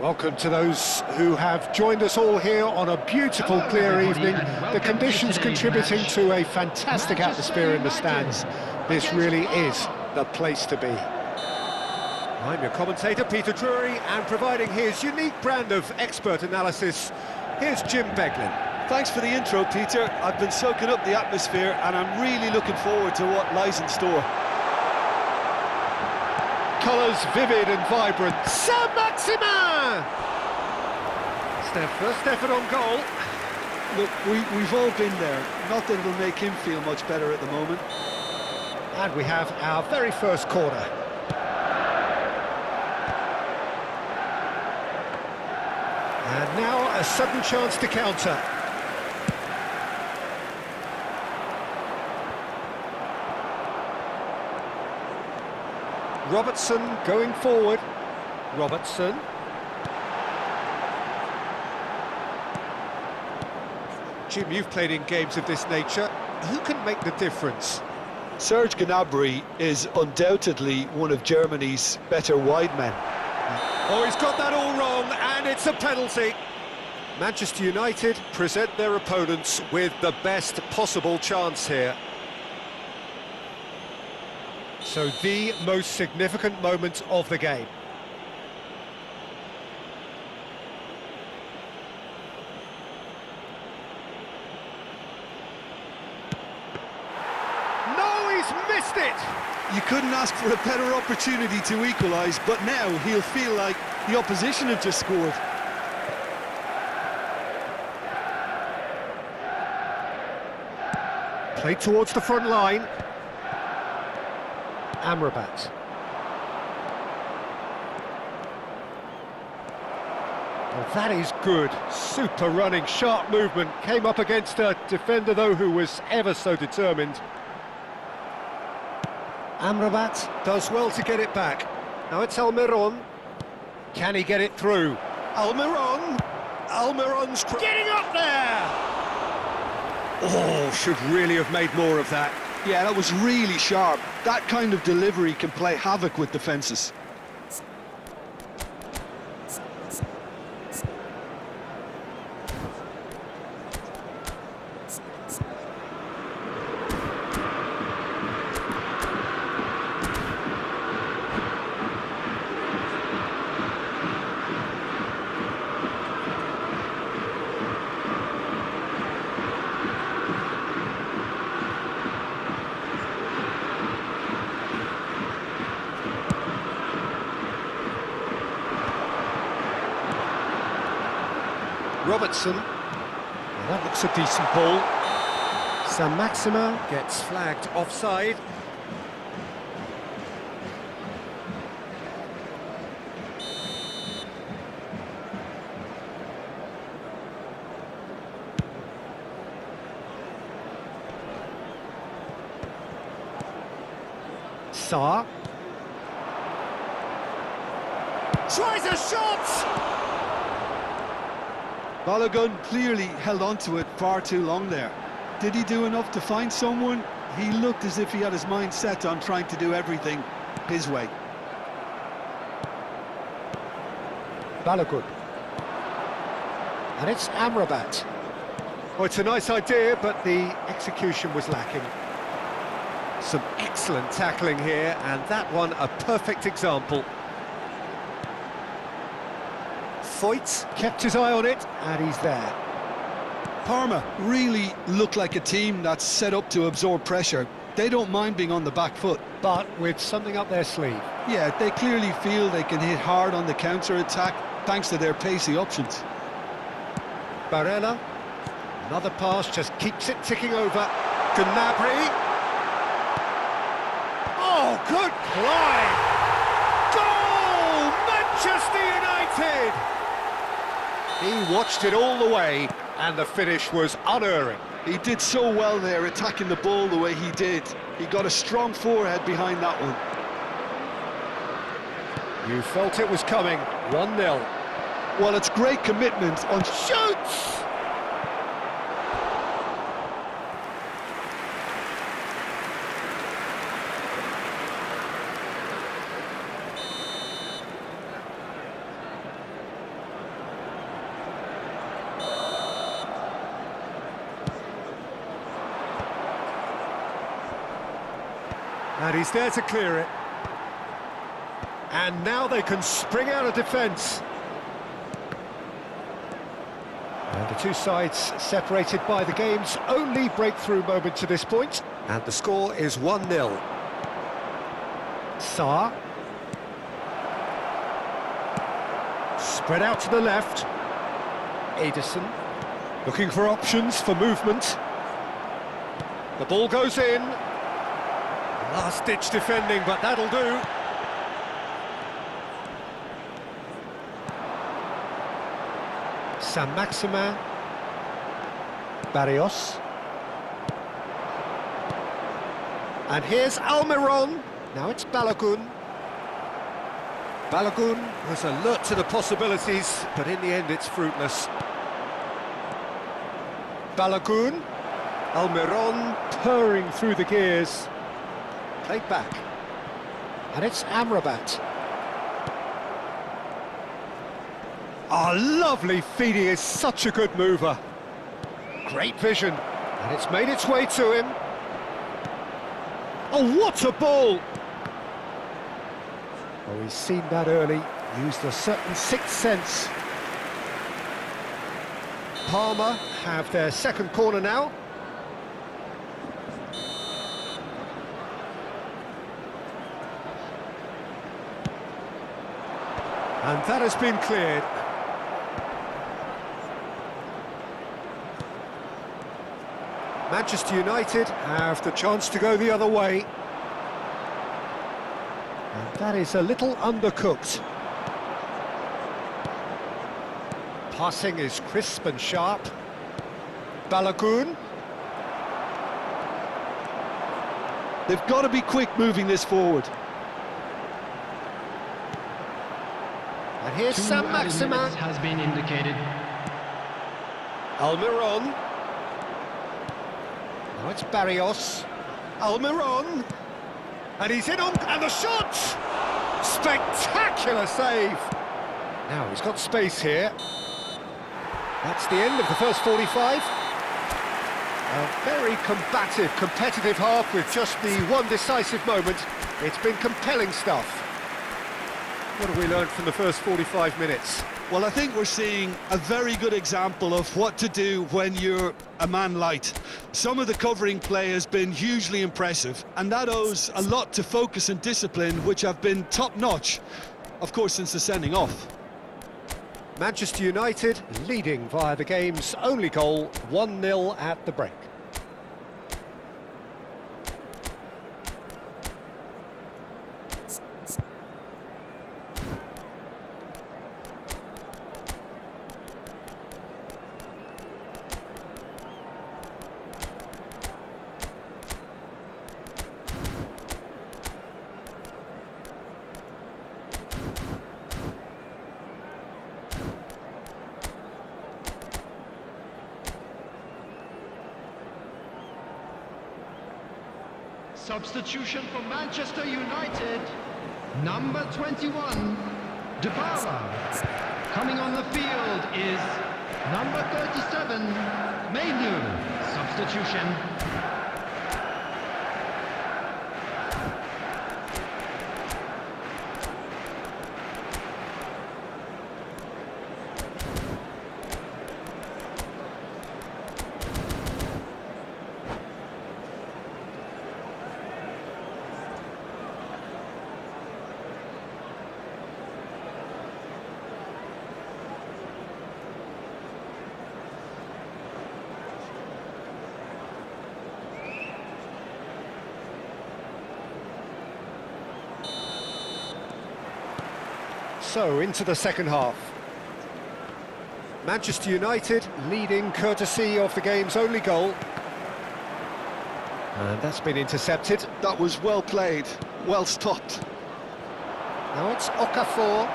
Welcome to those who have joined us all here on a beautiful, clear evening. The conditions contributing to a fantastic atmosphere in the stands. This really is the place to be. I'm your commentator, Peter Drury, and providing his unique brand of expert analysis, here's Jim Beglin. Thanks for the intro, Peter. I've been soaking up the atmosphere, and I'm really looking forward to what lies in store. Colours vivid and vibrant. Saint-Maximin! It's their first effort on goal. Look, we've all been there. Nothing will make him feel much better at the moment. And we have our very first corner. And now a sudden chance to counter. Robertson going forward. Robertson. Jim, you've played in games of this nature. Who can make the difference? Serge Gnabry is undoubtedly one of Germany's better wide men. Oh, he's got that all wrong, and it's a penalty. Manchester United present their opponents with the best possible chance here. So the most significant moment of the game. No, he's missed it! You couldn't ask for a better opportunity to equalise, but now he'll feel like the opposition have just scored. Played towards the front line. Amrabat. Well, that is good. Super running, sharp movement. Came up against a defender, though, who was ever so determined. Amrabat does well to get it back. Now it's Almiron. Can he get it through? Almiron! Almiron's getting up there! Oh, should really have made more of that. Yeah, that was really sharp. That kind of delivery can play havoc with defences. Robertson. Well, that looks a decent ball. Saint-Maximin gets flagged offside. Sarr. Tries a shot! Balogun clearly held on to it far too long there. Did he do enough to find someone? He looked as if he had his mind set on trying to do everything his way. Balogun. And it's Amrabat. Well, it's a nice idea, but the execution was lacking. Some excellent tackling here, and that one a perfect example. Foyt kept his eye on it, and he's there. Parma really look like a team that's set up to absorb pressure. They don't mind being on the back foot. But with something up their sleeve. Yeah, they clearly feel they can hit hard on the counter-attack thanks to their pacey options. Barella, another pass, just keeps it ticking over. Gnabry. Oh, good play! Goal! Manchester United! He watched it all the way, and the finish was unerring. He did so well there, attacking the ball the way he did. He got a strong forehead behind that one. You felt it was coming, 1-0. Well, it's great commitment on... Shoots! And he's there to clear it. And now they can spring out of defence. And the two sides separated by the game's only breakthrough moment to this point. And the score is 1-0. Sarr. Spread out to the left. Ederson. Looking for options for movement. The ball goes in. Last-ditch defending, but that'll do. Saint-Maximin. Barrios. And here's Almiron. Now it's Balogun. Balogun was alert to the possibilities, but in the end it's fruitless. Balogun. Almiron purring through the gears. Played back. And it's Amrabat. Oh, lovely feed, he is such a good mover. Great vision, and it's made its way to him. Oh, what a ball! Oh, he's seen that early, used a certain sixth sense. Parma have their second corner now. And that has been cleared. Manchester United have the chance to go the other way. And that is a little undercooked. Passing is crisp and sharp. Balogun. They've got to be quick moving this forward. And here's Saint-Maximin. Has been indicated. Almiron. Now it's Barrios. Almiron. And he's in on... And the shot! Spectacular save! Now he's got space here. That's the end of the first 45. A very combative, competitive half with just the one decisive moment. It's been compelling stuff. What have we learned from the first 45 minutes? Well, I think we're seeing a very good example of what to do when you're a man light. Some of the covering play has been hugely impressive, and that owes a lot to focus and discipline, which have been top-notch, of course, since the sending off. Manchester United leading via the game's only goal, 1-0 at the break. Substitution for Manchester United. Number 21, Dybala. Coming on the field is number 37, Mainu. Substitution. So, into the second half. Manchester United leading courtesy of the game's only goal. And that's been intercepted. That was well played, well stopped. Now it's Okafor.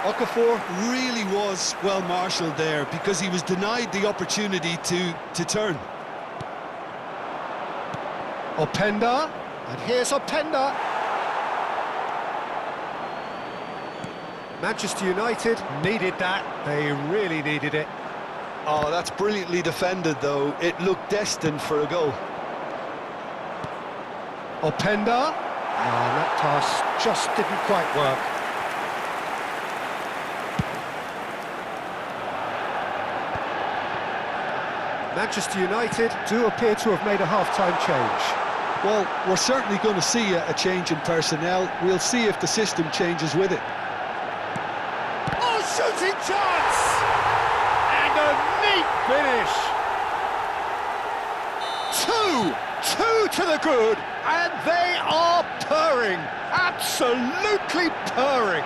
Okafor really was well marshalled there because he was denied the opportunity to turn. Openda, and here's Openda. Manchester United needed that, they really needed it. Oh, that's brilliantly defended though, it looked destined for a goal. Openda, and that pass just didn't quite work. Manchester United do appear to have made a half-time change. Well, we're certainly going to see a change in personnel. We'll see if the system changes with it. Oh, shooting chance! And a neat finish! Two to the good, and they are purring, absolutely purring.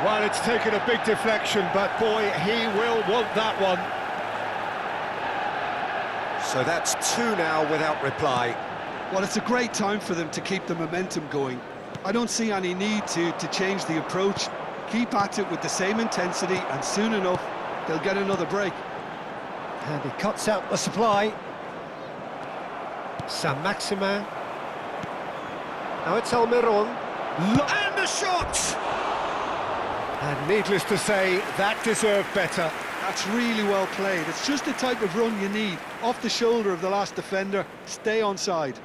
Well, it's taken a big deflection, but boy, he will want that one. So that's two now without reply. Well, it's a great time for them to keep the momentum going. I don't see any need to change the approach. Keep at it with the same intensity, and soon enough, they'll get another break. And he cuts out the supply. Saint-Maximin. Now it's Almiron. And the shot! And needless to say, that deserved better. That's really well played. It's just the type of run you need. Off the shoulder of the last defender, stay onside.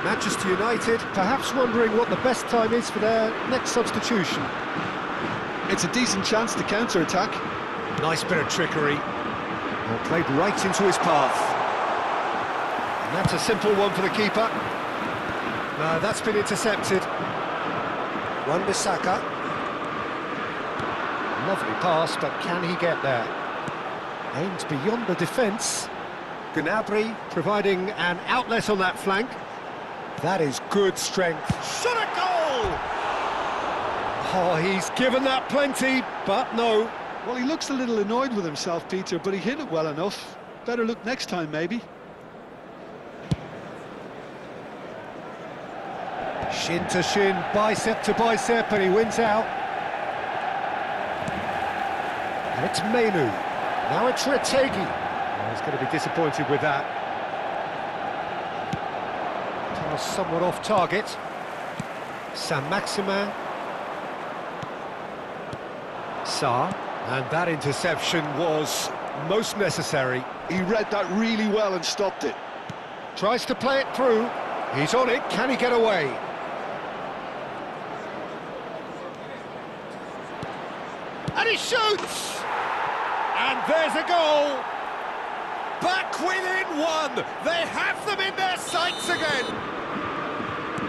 Manchester United perhaps wondering what the best time is for their next substitution. It's a decent chance to counter-attack. Nice bit of trickery. Well, played right into his path. And that's a simple one for the keeper. No, that's been intercepted. Wan-Bissaka. Lovely pass, but can he get there? Aimed beyond the defence. Gnabry providing an outlet on that flank. That is good strength. Shot a goal! Oh, he's given that plenty, but no. Well, he looks a little annoyed with himself, Peter, but he hit it well enough. Better look next time, maybe. Shin to shin, bicep to bicep, and he wins out. And it's Mainu. Now it's Retegi. Oh, he's going to be disappointed with that. Pass somewhat off target. Saint-Maximin. Sarr. And that interception was most necessary. He read that really well and stopped it. Tries to play it through. He's on it. Can he get away? And he shoots! And there's a goal! Back within one! They have them in their sights again!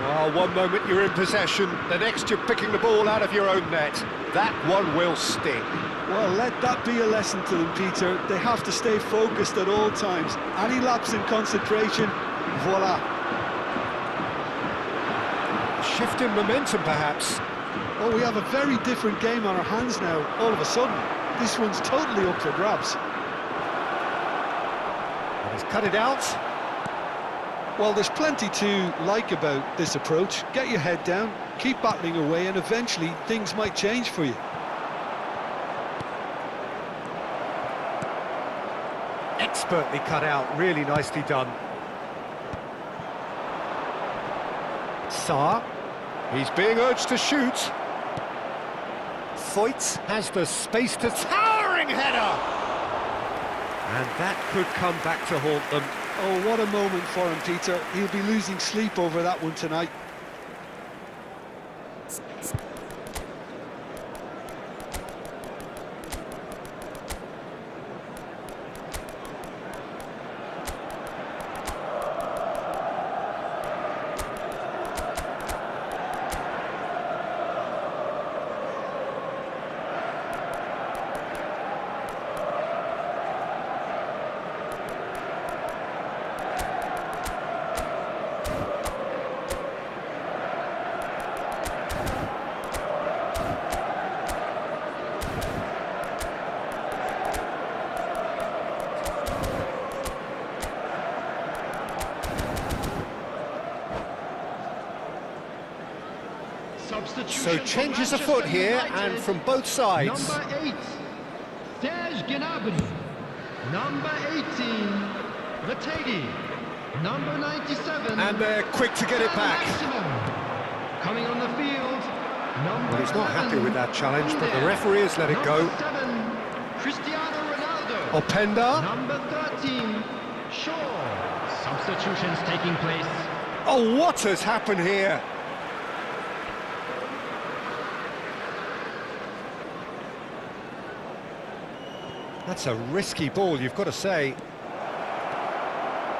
Oh, one moment you're in possession, the next you're picking the ball out of your own net. That one will sting. Well, let that be a lesson to them, Peter. They have to stay focused at all times. Any lapse in concentration, voila. A shift in momentum, perhaps. Oh, we have a very different game on our hands now, all of a sudden. This one's totally up for grabs. And he's cut it out. Well, there's plenty to like about this approach. Get your head down, keep battling away, and eventually things might change for you. Expertly cut out, really nicely done. Sarr, he's being urged to shoot. Foyt has the space to towering header! And that could come back to haunt them. Oh, what a moment for him, Peter. He'll be losing sleep over that one tonight. So changes afoot here, and from both sides. Number 8, Serge Gnabry. Number 18, Rategi. Number 97. And they're quick to get it back. Maximum. Coming on the field, number Well, he's not 11, happy with that challenge, but the referee has let it go. Number 7, Cristiano Ronaldo. Openda. Number 13, Shaw. Substitutions taking place. Oh, what has happened here? That's a risky ball, you've got to say.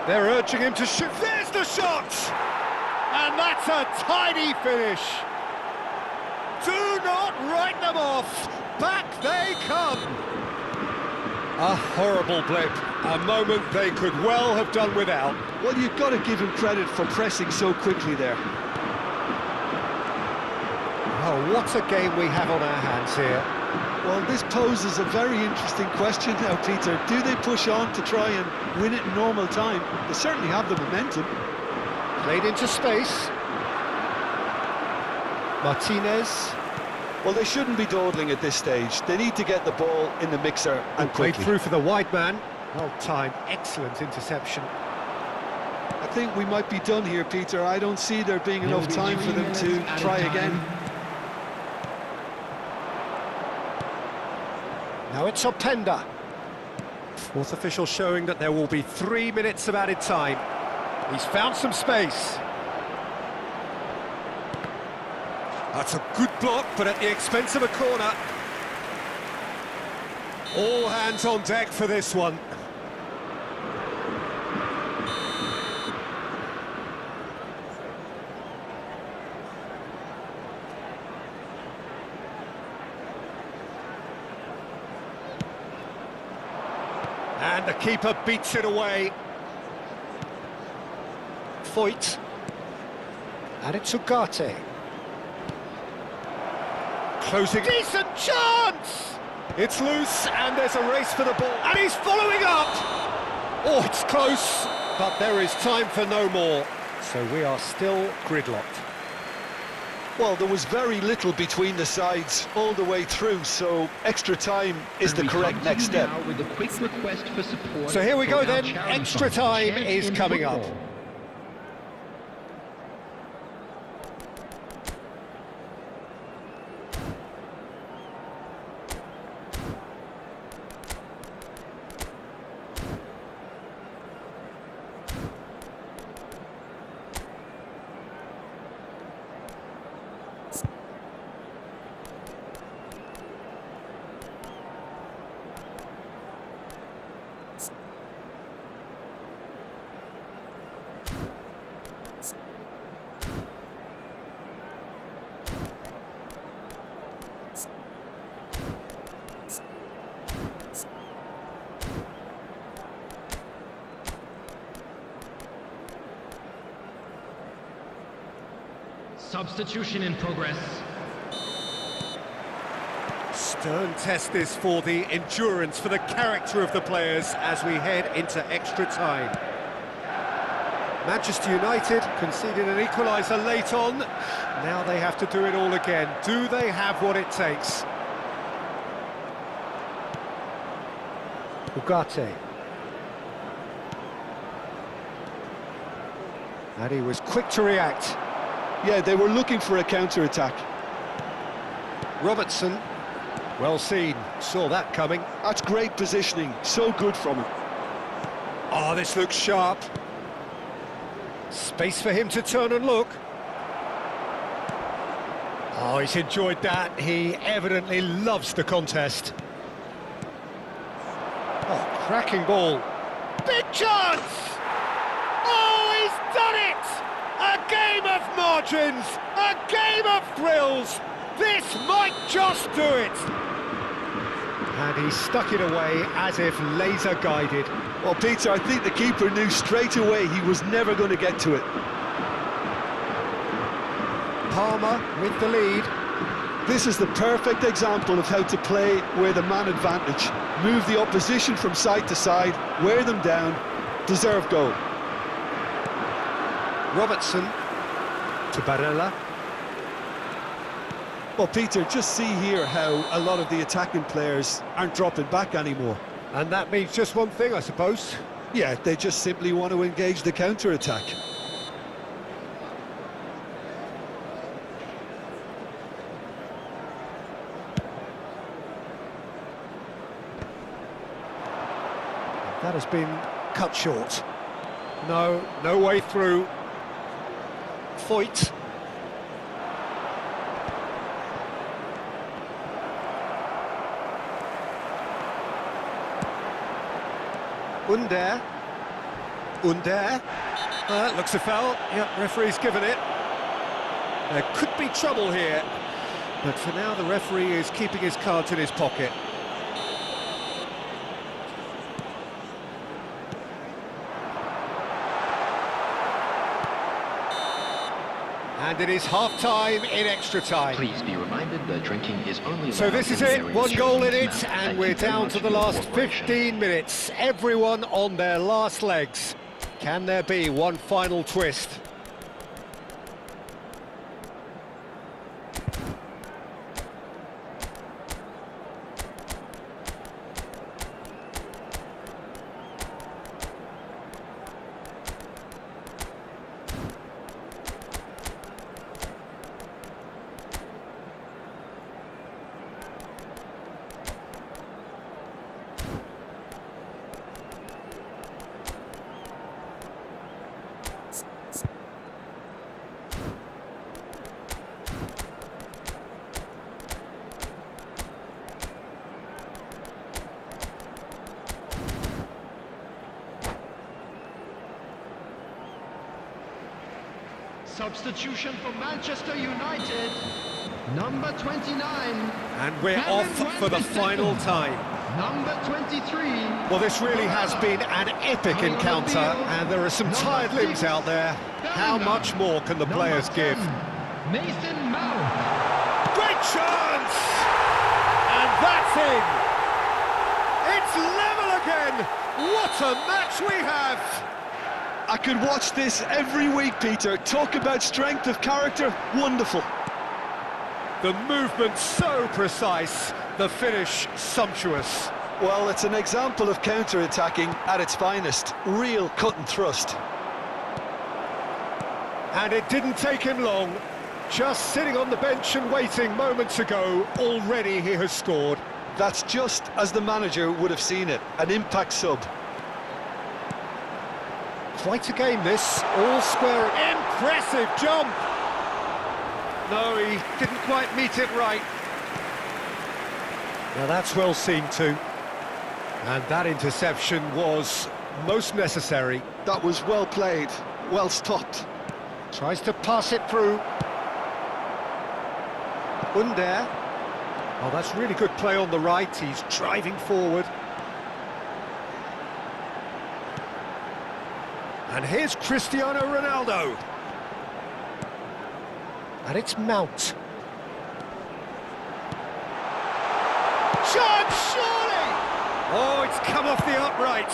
They're urging him to shoot. There's the shot! And that's a tidy finish. Do not write them off. Back they come. A horrible blip. A moment they could well have done without. Well, you've got to give him credit for pressing so quickly there. Oh, what a game we have on our hands here. Well, this poses a very interesting question now, Peter. Do they push on to try and win it in normal time? They certainly have the momentum. Played into space. Martinez. Well, they shouldn't be dawdling at this stage. They need to get the ball in the mixer and Played quickly. through for the wide man. Well timed, excellent interception. I think we might be done here, Peter. I don't see there being enough time for them to try again. Now it's Openda. Fourth official showing that there will be 3 minutes of added time. He's found some space. That's a good block, but at the expense of a corner. All hands on deck for this one. And the keeper beats it away. Foyt. And it's Ugarte. Closing. Decent chance! It's loose, and there's a race for the ball. And he's following up! Oh, it's close, but there is time for no more. So we are still gridlocked. Well, there was very little between the sides all the way through, so extra time is the correct next step. With a quick request for support. So here we go from our then, charity extra fund, time Chance is in coming up. Football. Substitution in progress. Stern test this for the endurance, for the character of the players as we head into extra time. Manchester United conceded an equaliser late on. Now they have to do it all again. Do they have what it takes? Ugarte. And he was quick to react. Yeah, they were looking for a counter-attack. Robertson. Well seen. Saw that coming. That's great positioning. So good from him. Oh, this looks sharp. Space for him to turn and look. Oh, he's enjoyed that. He evidently loves the contest. Oh, cracking ball. Big chance! Oh, he's done it! A game of margins! A game of thrills! This might just do it! And he stuck it away as if laser-guided. Well, Peter, I think the keeper knew straight away he was never going to get to it. Palmer with the lead. This is the perfect example of how to play with a man advantage. Move the opposition from side to side, wear them down, deserve goal. Robertson to Barella. Well, Peter, just see here how a lot of the attacking players aren't dropping back anymore. And that means just one thing, I suppose. Yeah, they just simply want to engage the counter-attack. That has been cut short. No way through. Foyt. Under. Looks a foul. Yep, referee's given it. There could be trouble here. But for now, the referee is keeping his cards in his pocket. And it is half-time in extra time. Please be reminded that drinking is only So this is it, one goal in it, and we're down to the last 15 minutes. Everyone on their last legs. Can there be one final twist? Substitution for Manchester United. Number 29. And we're off for the final time. Number 23. Well, this really has been an epic encounter, and there are some tired limbs out there. How much more can the players give? Mason Mount. Great chance! And that's in! It's level again! What a match we have! I could watch this every week, Peter. Talk about strength of character, wonderful. The movement so precise, the finish sumptuous. Well, it's an example of counter-attacking at its finest. Real cut and thrust. And it didn't take him long. Just sitting on the bench and waiting moments ago, already he has scored. That's just as the manager would have seen it, an impact sub. Quite a game this, all square. Impressive jump! No, he didn't quite meet it right. Now that's well seen too. And that interception was most necessary. That was well played, well stopped. Tries to pass it through. Under. Oh, that's really good play on the right. He's driving forward. And here's Cristiano Ronaldo. And it's Mount. Chance, surely! Oh, it's come off the upright.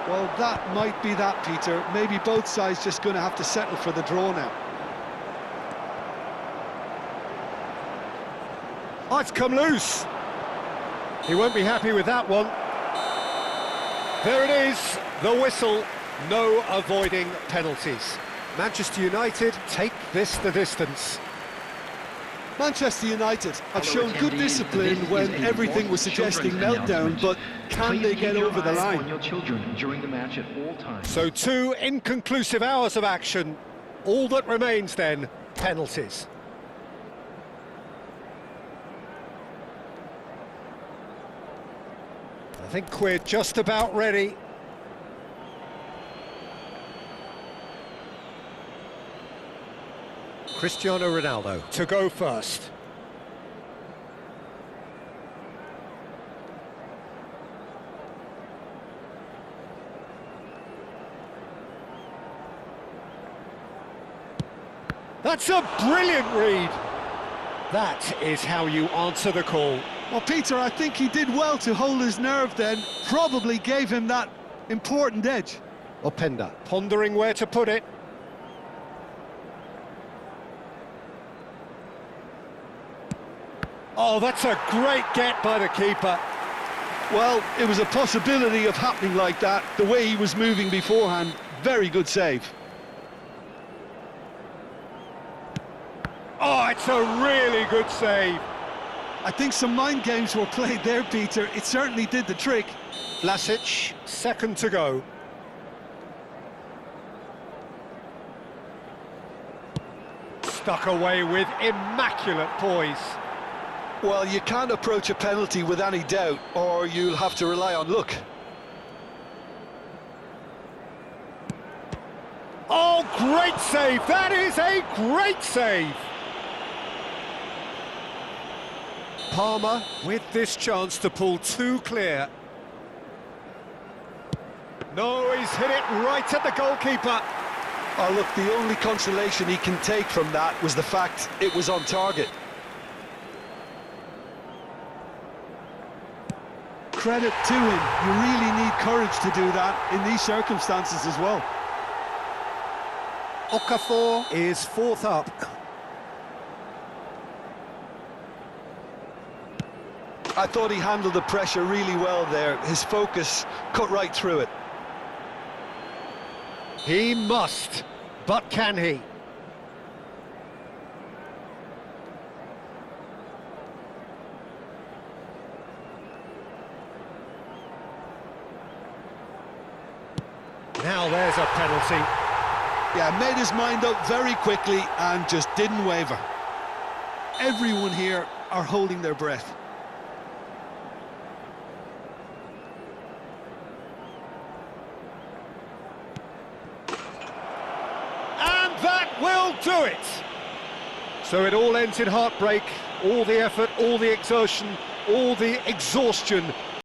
Well, that might be that, Peter. Maybe both sides just going to have to settle for the draw now. Oh, it's come loose. He won't be happy with that one. There it is, the whistle. No avoiding penalties. Manchester United take this the distance. Manchester United have shown good discipline when everything was suggesting meltdown, but can they get over the line? On your children during the match at all times. So 2 inconclusive hours of action. All that remains then, penalties. I think we're just about ready. Cristiano Ronaldo to go first. That's a brilliant read. That is how you answer the call. Well, Peter, I think he did well to hold his nerve then. Probably gave him that important edge. Openda pondering where to put it. Oh, that's a great get by the keeper. Well, it was a possibility of happening like that. The way he was moving beforehand, very good save. Oh, it's a really good save. I think some mind games were played there, Peter. It certainly did the trick. Vlasic, second to go. Stuck away with immaculate poise. Well, you can't approach a penalty with any doubt, or you'll have to rely on luck. Oh, great save! That is a great save! Palmer with this chance to pull 2 clear. No, he's hit it right at the goalkeeper. Oh, look, the only consolation he can take from that was the fact it was on target. Credit to him. You really need courage to do that in these circumstances as well. Okafor is 4th up. I thought he handled the pressure really well there. His focus cut right through it. He must, but can he? Now there's a penalty. Yeah, made his mind up very quickly and just didn't waver. Everyone here are holding their breath. And that will do it! So it all ends in heartbreak, all the effort, all the exertion, all the exhaustion